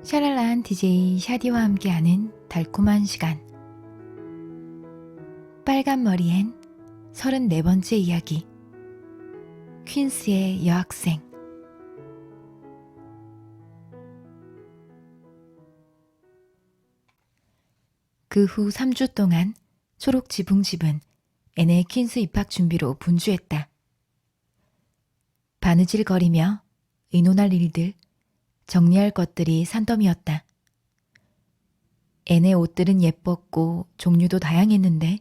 샤랄라한 DJ 샤디와 함께하는 달콤한 시간. 빨간 머리엔 34번째 이야기. 퀸스의 여학생. 그 후 3주 동안 초록 지붕집은 앤의 퀸스 입학 준비로 분주했다. 바느질거리며 의논할 일들, 정리할 것들이 산더미였다. 앤의 옷들은 예뻤고 종류도 다양했는데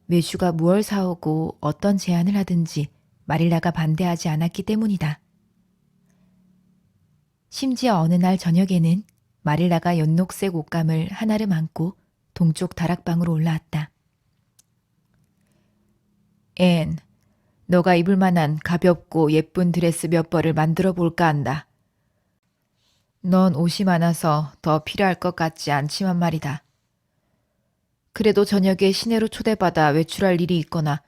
외슈가 무얼 사오고 어떤 제안을 하든지 마릴라가 반대하지 않았기 때문이다. 심지어 어느 날 저녁에는 마릴라가 연녹색 옷감을 하나를 안고 동쪽 다락방으로 올라왔다. 앤, 너가 입을 만한 가볍고 예쁜 드레스 몇 벌을 만들어 볼까 한다. 넌 옷이 많아서 더 필요할 것 같지 않지만 말이다. 그래도 저녁에 시내로 초대받아 외출할 일이 있거나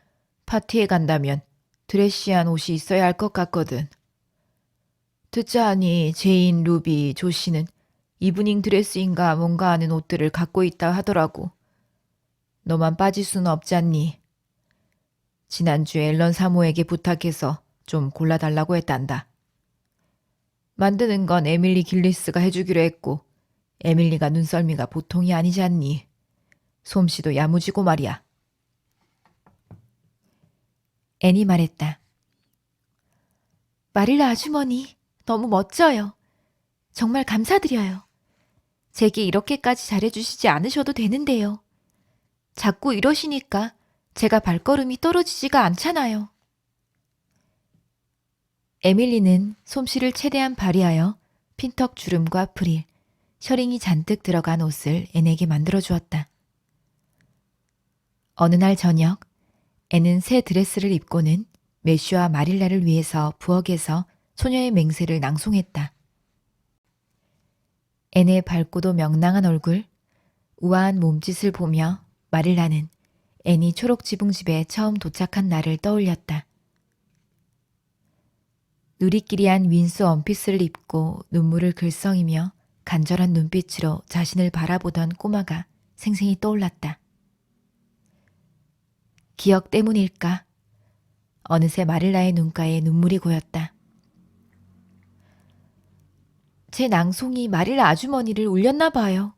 파티에 간다면 드레시한 옷이 있어야 할 것 같거든. 듣자 하니 제인, 루비, 조씨는 이브닝 드레스인가 뭔가 하는 옷들을 갖고 있다 하더라고. 너만 빠질 수는 없지 않니? 지난주에 앨런 사모에게 부탁해서 좀 골라달라고 했단다. 만드는 건 에밀리 길리스가 해주기로 했고 에밀리가 눈썰미가 보통이 아니지 않니? 솜씨도 야무지고 말이야. 앤이 말했다. 마릴라 아주머니, 너무 멋져요. 정말 감사드려요. 제게 이렇게까지 잘해주시지 않으셔도 되는데요. 자꾸 이러시니까 제가 발걸음이 떨어지지가 않잖아요. 에밀리는 솜씨를 최대한 발휘하여 핀턱 주름과 프릴, 셔링이 잔뜩 들어간 옷을 앤에게 만들어 주었다. 어느 날 저녁, 앤은 새 드레스를 입고는 매슈와 마릴라를 위해서 부엌에서 소녀의 맹세를 낭송했다. 앤의 밝고도 명랑한 얼굴, 우아한 몸짓을 보며 마릴라는 앤이 초록 지붕집에 처음 도착한 날을 떠올렸다. 누리끼리한 윈스 원피스를 입고 눈물을 글썽이며 간절한 눈빛으로 자신을 바라보던 꼬마가 생생히 떠올랐다. 기억 때문일까? 어느새 마릴라의 눈가에 눈물이 고였다. 제 낭송이 마릴라 아주머니를 울렸나 봐요.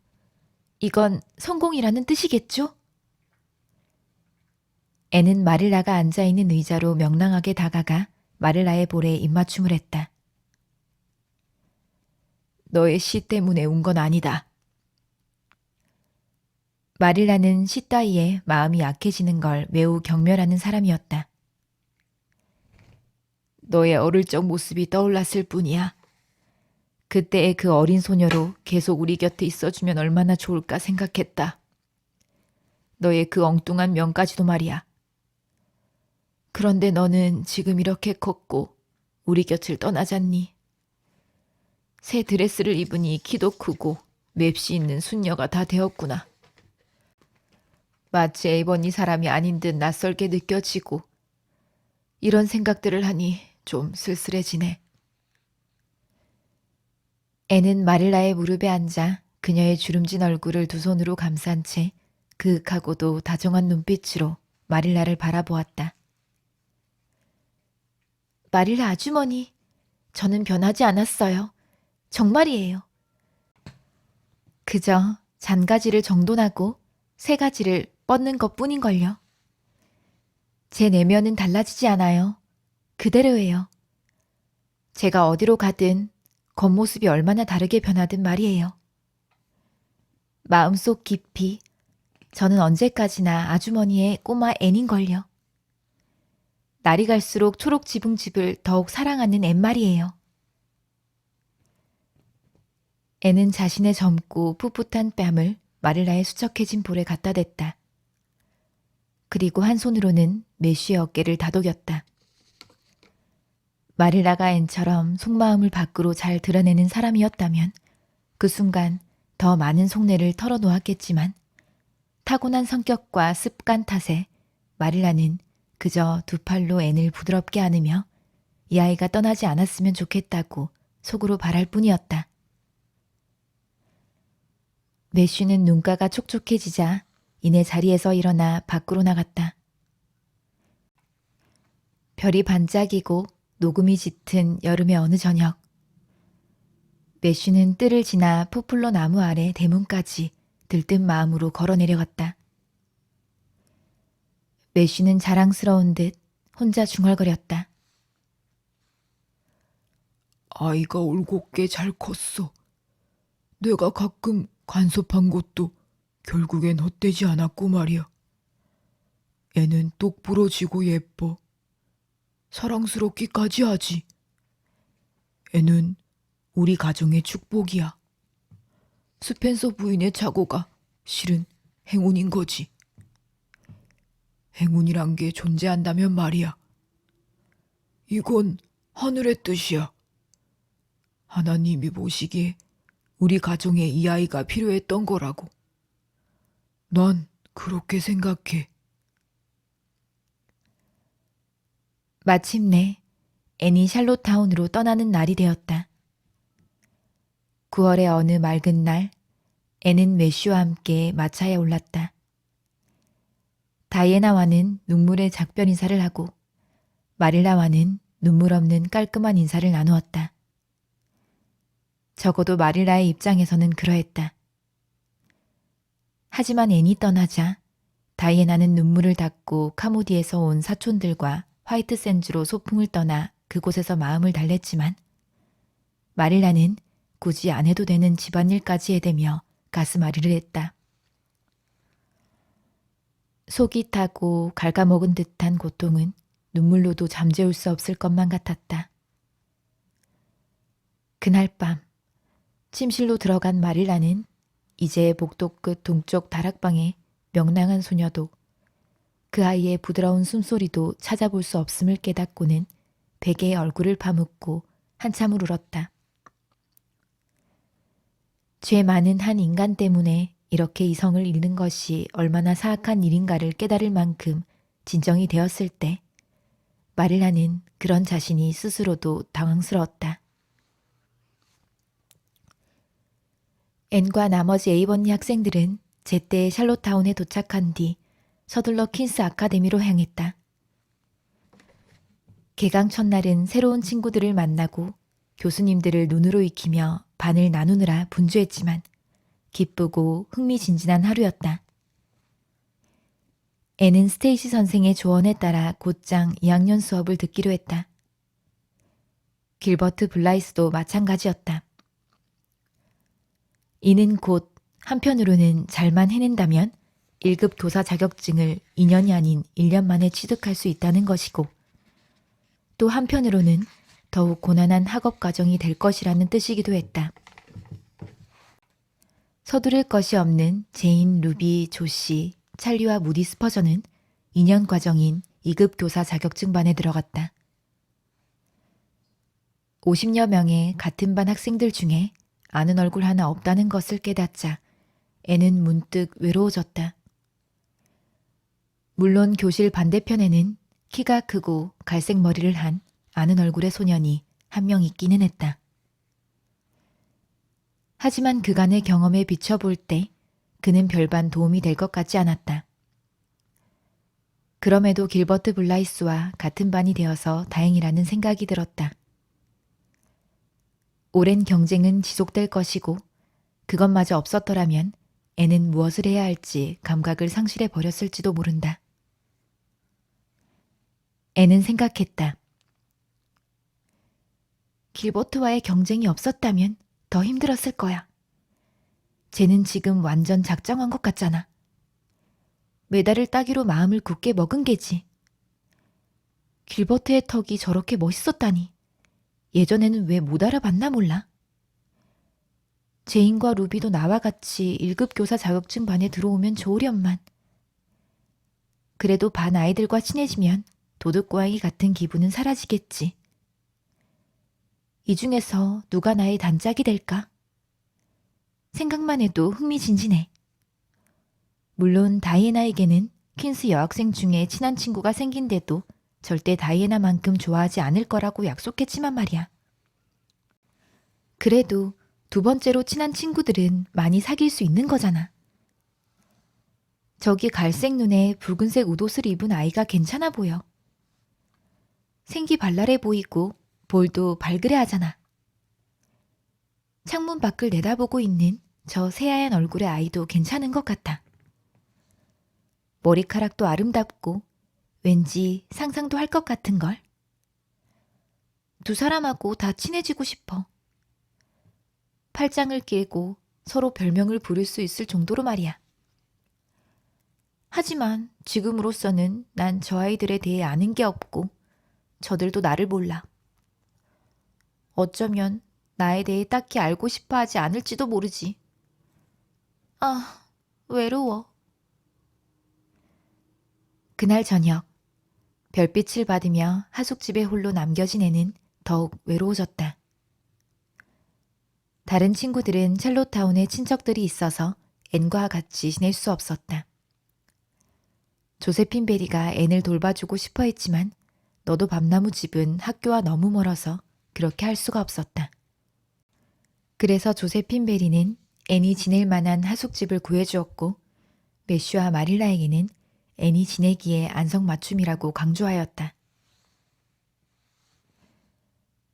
이건 성공이라는 뜻이겠죠? 앤은 마릴라가 앉아있는 의자로 명랑하게 다가가 마릴라의 볼에 입맞춤을 했다. 너의 시 때문에 운 건 아니다. 마릴라는 시 따위에 마음이 약해지는 걸 매우 경멸하는 사람이었다. 너의 어릴 적 모습이 떠올랐을 뿐이야. 그때의 그 어린 소녀로 계속 우리 곁에 있어주면 얼마나 좋을까 생각했다. 너의 그 엉뚱한 명까지도 말이야. 그런데 너는 지금 이렇게 컸고 우리 곁을 떠나잖니. 새 드레스를 입으니 키도 크고 맵시 있는 순녀가 다 되었구나. 마치 에이버니 사람이 아닌 듯 낯설게 느껴지고 이런 생각들을 하니 좀 쓸쓸해지네. 앤은 마릴라의 무릎에 앉아 그녀의 주름진 얼굴을 두 손으로 감싼 채 그윽하고도 다정한 눈빛으로 마릴라를 바라보았다. 마릴라 아주머니, 저는 변하지 않았어요. 정말이에요. 그저 잔가지를 정돈하고 새 가지를 뻗는 것뿐인걸요. 제 내면은 달라지지 않아요. 그대로예요. 제가 어디로 가든 겉모습이 얼마나 다르게 변하든 말이에요. 마음속 깊이 저는 언제까지나 아주머니의 꼬마 앤인걸요. 날이 갈수록 초록 지붕집을 더욱 사랑하는 앤 말이에요. 앤은 자신의 젊고 풋풋한 뺨을 마릴라의 수척해진 볼에 갖다 댔다. 그리고 한 손으로는 매쉬의 어깨를 다독였다. 마릴라가 앤처럼 속마음을 밖으로 잘 드러내는 사람이었다면 그 순간 더 많은 속내를 털어놓았겠지만 타고난 성격과 습관 탓에 마릴라는 그저 두 팔로 앤을 부드럽게 안으며 이 아이가 떠나지 않았으면 좋겠다고 속으로 바랄 뿐이었다. 매슈는 눈가가 촉촉해지자 이내 자리에서 일어나 밖으로 나갔다. 별이 반짝이고 녹음이 짙은 여름의 어느 저녁. 매슈는 뜰을 지나 포플러 나무 아래 대문까지 들뜬 마음으로 걸어 내려갔다. 매슈는 자랑스러운 듯 혼자 중얼거렸다. 아이가 올곧게 잘 컸어. 내가 가끔 간섭한 것도 결국엔 헛되지 않았고 말이야. 애는 똑 부러지고 예뻐. 사랑스럽기까지 하지. 애는 우리 가정의 축복이야. 스펜서 부인의 착오가 실은 행운인 거지. 행운이란 게 존재한다면 말이야. 이건 하늘의 뜻이야. 하나님이 보시기에 우리 가정에 이 아이가 필요했던 거라고. 난 그렇게 생각해. 마침내 앤이 샬롯타운으로 떠나는 날이 되었다. 9월의 어느 맑은 날, 앤은 매슈와 함께 마차에 올랐다. 다이애나와는 눈물의 작별 인사를 하고 마릴라와는 눈물 없는 깔끔한 인사를 나누었다. 적어도 마릴라의 입장에서는 그러했다. 하지만 앤이 떠나자 다이애나는 눈물을 닦고 카모디에서 온 사촌들과 화이트 샌즈로 소풍을 떠나 그곳에서 마음을 달랬지만 마릴라는 굳이 안 해도 되는 집안일까지 해대며 가슴앓이를 했다. 속이 타고 갉아먹은 듯한 고통은 눈물로도 잠재울 수 없을 것만 같았다. 그날 밤 침실로 들어간 마릴라는 이제 복도 끝 동쪽 다락방에 명랑한 소녀도 그 아이의 부드러운 숨소리도 찾아볼 수 없음을 깨닫고는 베개에 얼굴을 파묻고 한참을 울었다. 죄 많은 한 인간 때문에 이렇게 이성을 잃는 것이 얼마나 사악한 일인가를 깨달을 만큼 진정이 되었을 때 마릴라는 그런 자신이 스스로도 당황스러웠다. 앤과 나머지 에이번리 학생들은 제때 샬롯타운에 도착한 뒤 서둘러 퀸스 아카데미로 향했다. 개강 첫날은 새로운 친구들을 만나고 교수님들을 눈으로 익히며 반을 나누느라 분주했지만 기쁘고 흥미진진한 하루였다. 앤은 스테이시 선생의 조언에 따라 곧장 2학년 수업을 듣기로 했다. 길버트 블라이스도 마찬가지였다. 이는 곧 한편으로는 잘만 해낸다면 1급 교사 자격증을 2년이 아닌 1년 만에 취득할 수 있다는 것이고 또 한편으로는 더욱 고난한 학업 과정이 될 것이라는 뜻이기도 했다. 서두를 것이 없는 제인, 루비, 조시, 찰리와 무디 스퍼전은 2년 과정인 2급 교사 자격증반에 들어갔다. 50여 명의 같은 반 학생들 중에 아는 얼굴 하나 없다는 것을 깨닫자 애는 문득 외로워졌다. 물론 교실 반대편에는 키가 크고 갈색 머리를 한 아는 얼굴의 소년이 한 명 있기는 했다. 하지만 그간의 경험에 비춰볼 때 그는 별반 도움이 될 것 같지 않았다. 그럼에도 길버트 블라이스와 같은 반이 되어서 다행이라는 생각이 들었다. 오랜 경쟁은 지속될 것이고 그것마저 없었더라면 애는 무엇을 해야 할지 감각을 상실해 버렸을지도 모른다. 애는 생각했다. 길버트와의 경쟁이 없었다면 더 힘들었을 거야. 쟤는 지금 완전 작정한 것 같잖아. 메달을 따기로 마음을 굳게 먹은 게지. 길버트의 턱이 저렇게 멋있었다니. 예전에는 왜 못 알아봤나 몰라. 제인과 루비도 나와 같이 1급 교사 자격증 반에 들어오면 좋으련만. 그래도 반 아이들과 친해지면 도둑고양이 같은 기분은 사라지겠지. 이 중에서 누가 나의 단짝이 될까? 생각만 해도 흥미진진해. 물론 다이애나에게는 퀸스 여학생 중에 친한 친구가 생긴데도 절대 다이애나만큼 좋아하지 않을 거라고 약속했지만 말이야. 그래도 두 번째로 친한 친구들은 많이 사귈 수 있는 거잖아. 저기 갈색 눈에 붉은색 웃옷을 입은 아이가 괜찮아 보여. 생기 발랄해 보이고 볼도 발그레 하잖아. 창문 밖을 내다보고 있는 저 새하얀 얼굴의 아이도 괜찮은 것 같아. 머리카락도 아름답고 왠지 상상도 할 것 같은걸. 두 사람하고 다 친해지고 싶어. 팔짱을 끼고 서로 별명을 부를 수 있을 정도로 말이야. 하지만 지금으로서는 난 저 아이들에 대해 아는 게 없고 저들도 나를 몰라. 어쩌면 나에 대해 딱히 알고 싶어 하지 않을지도 모르지. 아, 외로워. 그날 저녁, 별빛을 받으며 하숙집에 홀로 남겨진 애는 더욱 외로워졌다. 다른 친구들은 첼로타운에 친척들이 있어서 앤과 같이 지낼 수 없었다. 조세핀 베리가 앤을 돌봐주고 싶어 했지만 너도 밤나무 집은 학교와 너무 멀어서 그렇게 할 수가 없었다. 그래서 조세핀 베리는 앤이 지낼 만한 하숙집을 구해주었고 매슈와 마릴라에게는 앤이 지내기에 안성맞춤이라고 강조하였다.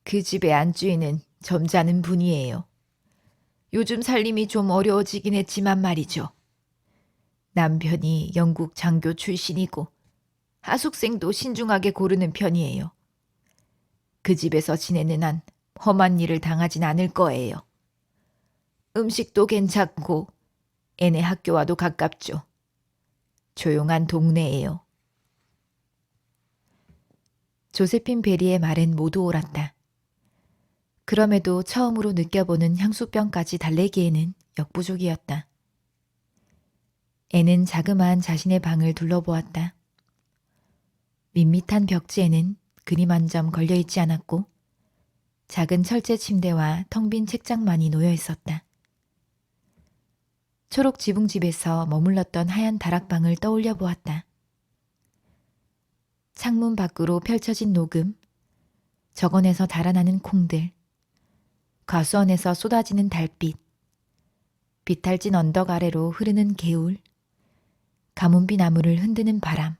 그 집의 안주인은 점잖은 분이에요. 요즘 살림이 좀 어려워지긴 했지만 말이죠. 남편이 영국 장교 출신이고 하숙생도 신중하게 고르는 편이에요. 그 집에서 지내는 한 험한 일을 당하진 않을 거예요. 음식도 괜찮고 애네 학교와도 가깝죠. 조용한 동네예요. 조세핀 베리의 말엔 모두 옳았다. 그럼에도 처음으로 느껴보는 향수병까지 달래기에는 역부족이었다. 애는 자그마한 자신의 방을 둘러보았다. 밋밋한 벽지에는 그림 한 점 걸려있지 않았고 작은 철제 침대와 텅 빈 책장만이 놓여 있었다. 초록 지붕집에서 머물렀던 하얀 다락방을 떠올려 보았다. 창문 밖으로 펼쳐진 녹음, 정원에서 달아나는 콩들, 과수원에서 쏟아지는 달빛, 비탈진 언덕 아래로 흐르는 개울, 가뭄비 나무를 흔드는 바람,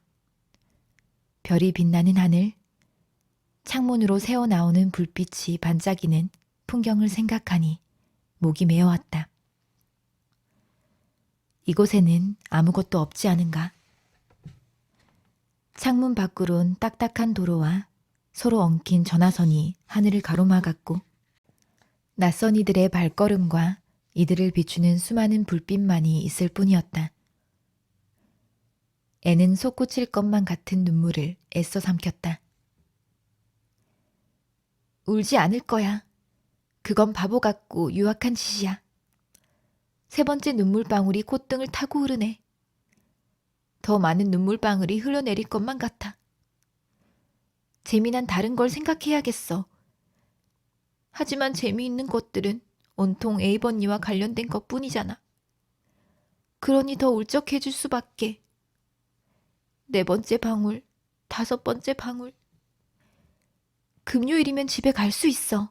별이 빛나는 하늘, 창문으로 새어나오는 불빛이 반짝이는 풍경을 생각하니 목이 메어왔다. 이곳에는 아무것도 없지 않은가? 창문 밖으론 딱딱한 도로와 서로 엉킨 전화선이 하늘을 가로막았고 낯선 이들의 발걸음과 이들을 비추는 수많은 불빛만이 있을 뿐이었다. 애는 솟구칠 것만 같은 눈물을 애써 삼켰다. 울지 않을 거야. 그건 바보 같고 유약한 짓이야. 세 번째 눈물방울이 콧등을 타고 흐르네. 더 많은 눈물방울이 흘러내릴 것만 같아. 재미난 다른 걸 생각해야겠어. 하지만 재미있는 것들은 온통 에이번니와 관련된 것뿐이잖아. 그러니 더 울적해질 수밖에. 네 번째 방울, 다섯 번째 방울. 금요일이면 집에 갈 수 있어.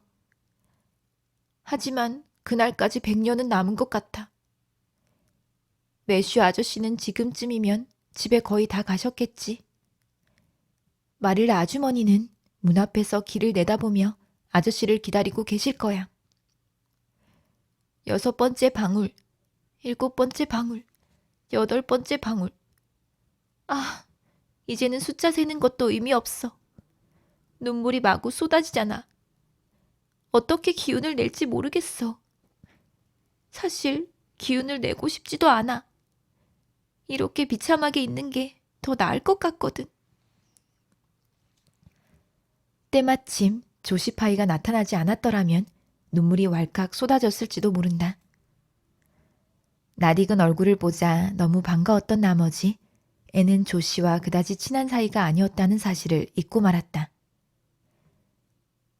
하지만 그날까지 100년은 남은 것 같아. 매슈 아저씨는 지금쯤이면 집에 거의 다 가셨겠지. 마릴라 아주머니는 문 앞에서 길을 내다보며 아저씨를 기다리고 계실 거야. 여섯 번째 방울, 일곱 번째 방울, 여덟 번째 방울. 아, 이제는 숫자 세는 것도 의미 없어. 눈물이 마구 쏟아지잖아. 어떻게 기운을 낼지 모르겠어. 사실 기운을 내고 싶지도 않아. 이렇게 비참하게 있는 게 더 나을 것 같거든. 때마침 조시파이가 나타나지 않았더라면 눈물이 왈칵 쏟아졌을지도 모른다. 낯익은 얼굴을 보자 너무 반가웠던 나머지 애는 조씨와 그다지 친한 사이가 아니었다는 사실을 잊고 말았다.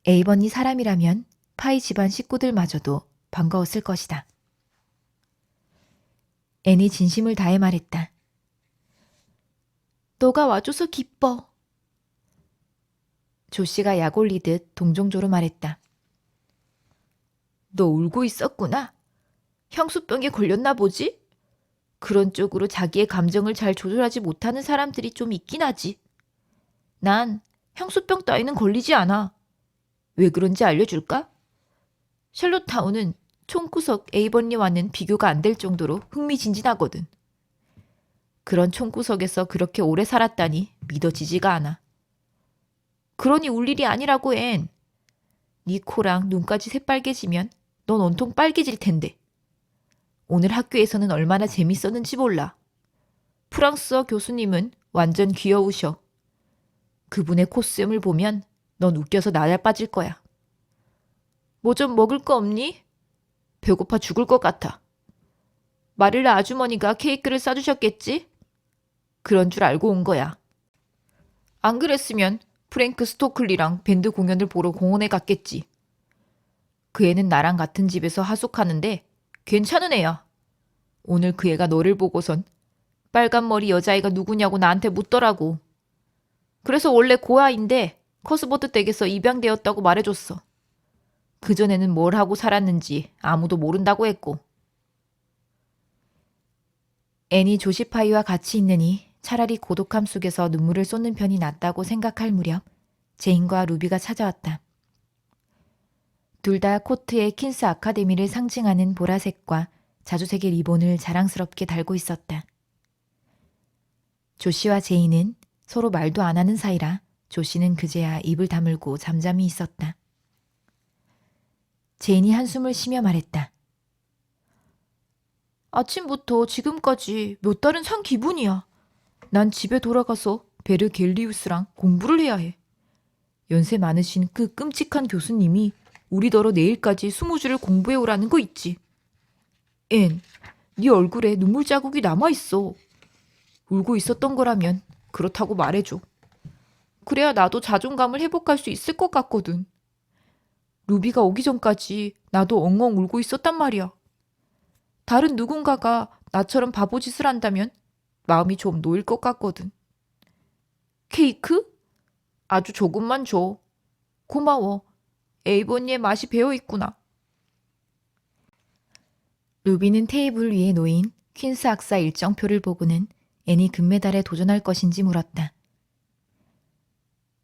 에이번이 사람이라면 파이 집안 식구들마저도 반가웠을 것이다. 앤이 진심을 다해 말했다. 너가 와줘서 기뻐. 조씨가 약 올리듯 동정조로 말했다. 너 울고 있었구나. 향수병에 걸렸나 보지? 그런 쪽으로 자기의 감정을 잘 조절하지 못하는 사람들이 좀 있긴 하지. 난 향수병 따위는 걸리지 않아. 왜 그런지 알려줄까? 샬롯타운은 총구석 에이번리와는 비교가 안 될 정도로 흥미진진하거든. 그런 총구석에서 그렇게 오래 살았다니 믿어지지가 않아. 그러니 울 일이 아니라고 앤. 네 코랑 눈까지 새빨개지면 넌 온통 빨개질 텐데. 오늘 학교에서는 얼마나 재밌었는지 몰라. 프랑스어 교수님은 완전 귀여우셔. 그분의 코수염을 보면 넌 웃겨서 나날 빠질 거야. 뭐 좀 먹을 거 없니? 배고파 죽을 것 같아. 마릴라 아주머니가 케이크를 싸주셨겠지? 그런 줄 알고 온 거야. 안 그랬으면 프랭크 스토클리랑 밴드 공연을 보러 공원에 갔겠지. 그 애는 나랑 같은 집에서 하숙하는데 괜찮은 애야. 오늘 그 애가 너를 보고선 빨간 머리 여자애가 누구냐고 나한테 묻더라고. 그래서 원래 고아인데 커스버트 댁에서 입양되었다고 말해줬어. 그전에는 뭘 하고 살았는지 아무도 모른다고 했고. 앤이 조시파이와 같이 있느니 차라리 고독함 속에서 눈물을 쏟는 편이 낫다고 생각할 무렵 제인과 루비가 찾아왔다. 둘 다 코트에 퀸스 아카데미를 상징하는 보라색과 자주색의 리본을 자랑스럽게 달고 있었다. 조씨와 제인은 서로 말도 안 하는 사이라 조씨는 그제야 입을 다물고 잠잠히 있었다. 제인이 한숨을 쉬며 말했다. 아침부터 지금까지 몇 달은 산 기분이야. 난 집에 돌아가서 베르 겔리우스랑 공부를 해야 해. 연세 많으신 그 끔찍한 교수님이 우리더러 내일까지 20주를 공부해오라는 거 있지. 앤, 네 얼굴에 눈물 자국이 남아있어. 울고 있었던 거라면 그렇다고 말해줘. 그래야 나도 자존감을 회복할 수 있을 것 같거든. 루비가 오기 전까지 나도 엉엉 울고 있었단 말이야. 다른 누군가가 나처럼 바보짓을 한다면 마음이 좀 놓일 것 같거든. 케이크? 아주 조금만 줘. 고마워. 에이보니의 맛이 배어있구나. 루비는 테이블 위에 놓인 퀸스 학사 일정표를 보고는 앤이 금메달에 도전할 것인지 물었다.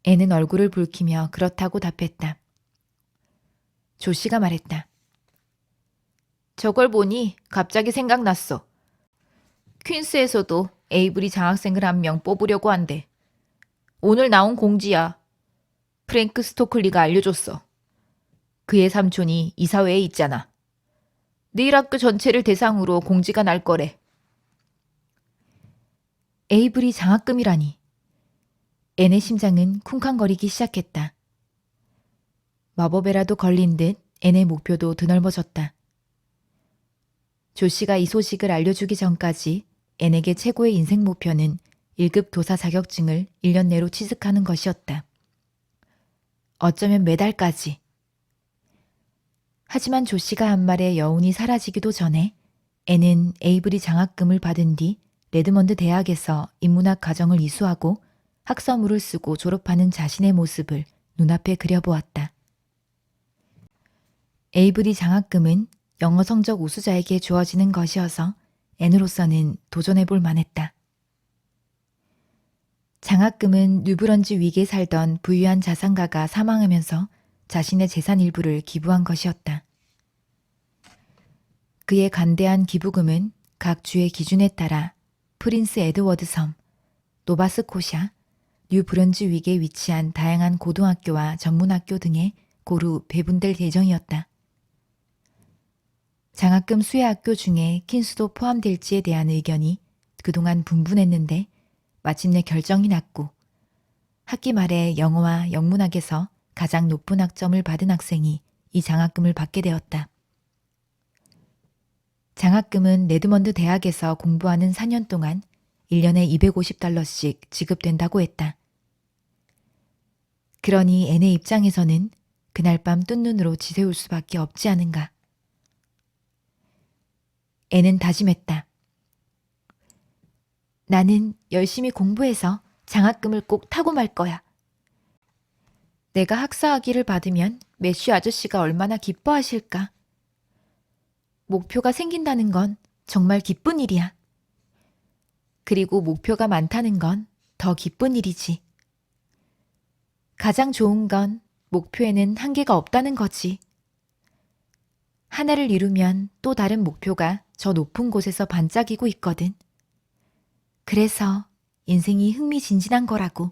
앤은 얼굴을 붉히며 그렇다고 답했다. 조씨가 말했다. 저걸 보니 갑자기 생각났어. 퀸스에서도 에이브리 장학생을 한 명 뽑으려고 한대. 오늘 나온 공지야. 프랭크 스토클리가 알려줬어. 그의 삼촌이 이사회에 있잖아. 내일 학교 전체를 대상으로 공지가 날 거래. 에이브리 장학금이라니. 앤의 심장은 쿵쾅거리기 시작했다. 마법에라도 걸린 듯 앤의 목표도 드넓어졌다. 조씨가 이 소식을 알려주기 전까지 앤에게 최고의 인생 목표는 1급 도사 자격증을 1년 내로 취득하는 것이었다. 어쩌면 매달까지. 하지만 조씨가 한 말에 여운이 사라지기도 전에 앤은 에이브리 장학금을 받은 뒤 레드먼드 대학에서 인문학 과정을 이수하고 학사물을 쓰고 졸업하는 자신의 모습을 눈앞에 그려보았다. 에이브리 장학금은 영어 성적 우수자에게 주어지는 것이어서 앤으로서는 도전해볼 만했다. 장학금은 뉴브런즈 윅에 살던 부유한 자산가가 사망하면서 자신의 재산 일부를 기부한 것이었다. 그의 간대한 기부금은 각 주의 기준에 따라 프린스 에드워드 섬, 노바스코샤, 뉴브런즈 윅에 위치한 다양한 고등학교와 전문학교 등에 고루 배분될 예정이었다. 장학금 수혜학교 중에 퀸스도 포함될지에 대한 의견이 그동안 분분했는데 마침내 결정이 났고 학기 말에 영어와 영문학에서 가장 높은 학점을 받은 학생이 이 장학금을 받게 되었다. 장학금은 레드먼드 대학에서 공부하는 4년 동안 1년에 $250씩 지급된다고 했다. 그러니 앤의 입장에서는 그날 밤 뜬 눈으로 지새울 수밖에 없지 않은가. 앤은 다짐했다. 나는 열심히 공부해서 장학금을 꼭 타고 말 거야. 내가 학사학위를 받으면 매슈 아저씨가 얼마나 기뻐하실까. 목표가 생긴다는 건 정말 기쁜 일이야. 그리고 목표가 많다는 건 더 기쁜 일이지. 가장 좋은 건 목표에는 한계가 없다는 거지. 하나를 이루면 또 다른 목표가 저 높은 곳에서 반짝이고 있거든. 그래서 인생이 흥미진진한 거라고.